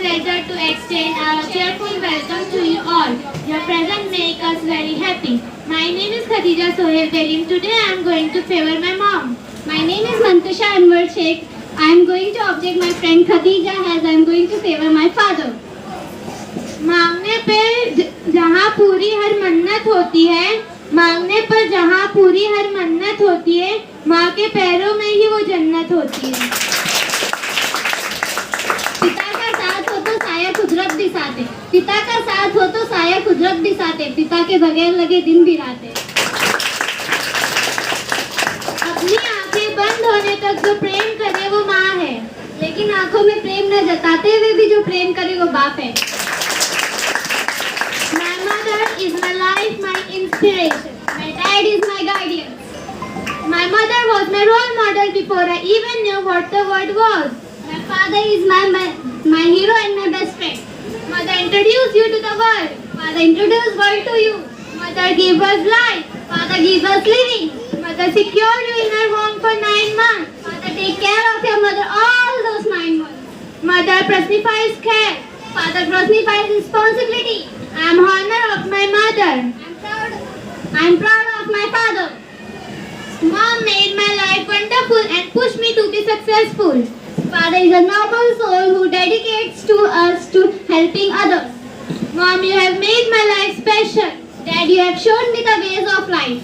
pleasure to extend our cheerful welcome to you all. Your presence makes us very happy. My name is Khadijah Belim. Today I am going to favor my mom. My name is Mantasha and I am going to object my friend Khadijah as I am going to favor my father. मांगने पे जहाँ पूरी हर मन्नत होती है, मांगने पर जहाँ पूरी हर मन्नत होती है, माँ के पैरों में ही वो जन्नत होती है. पिता का साथ हो तो साया खुदरत भी साथ है. पिता का साथ हो तो साया खुदरत भी साथ है. पिता के बगैर लगे दिन भी रात है. अपनी आंखें बंद होने तक जो प्रेम करे वो माँ है, लेकिन आंखों में प्रेम न जताते हुए भी जो प्रेम करे वो बाप है. My mother is my life, my inspiration. My dad is my guardian. My mother was my role model before I even knew what the word was. My father is my hero and my best friend. Mother introduced you to the world. Father introduced world to you. Mother gave us life. Father gives us living. Mother secured you in her home for 9 months. Father take care of your mother all those 9 months. Mother personifies care. Father personifies responsibility. I am honor of my mother. I am proud of my father. Mom made my life wonderful and pushed me to be successful. Father is a noble soul who dedicates to us to helping others. Mom, you have made my life special. Dad, you have shown me the ways of life.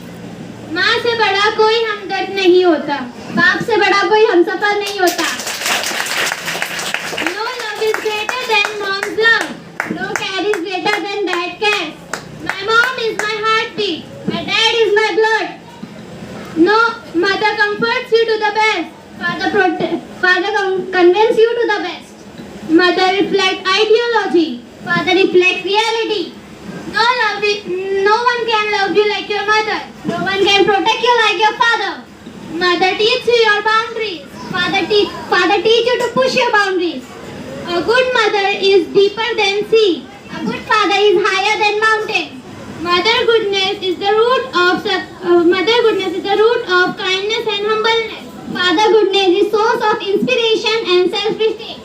माँ से बड़ा कोई हमदर्द नहीं होता. बाप से बड़ा कोई हमसफर नहीं होता. No love is greater than mom's love. No care is greater than dad cares. My mom is my heartbeat. My dad is my blood. No, mother comforts you to the best. Father convinces you to the best. Mother reflects ideology. Father reflects reality. No one can love you like your mother. No one can protect you like your father. Mother teaches you your boundaries. Father teach you to push your boundaries. A good mother is deeper than sea. A good father is higher than mountains. Mother goodness is the root of kindness and humbleness. Father goodness is source of inspiration and self-respect.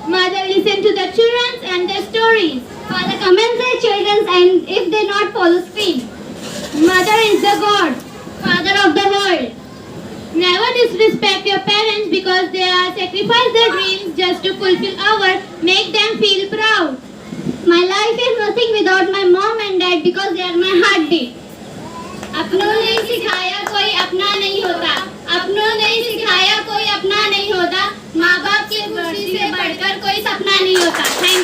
Mother listen to the children and their stories. Father commends their children and if they not follow scream. Mother is the God, Father of the world. Never disrespect your parents because they are sacrifice their dreams just to fulfill our, make them feel proud. My life is nothing without my mom and dad because they are my heartbeat. अपनों ने सिखाया कोई अपना नहीं होता. अपनों ने सिखाया कोई अपना नहीं होता. माँ बाप की खुशी से बढ़कर कोई सपना नहीं होता. Thank you.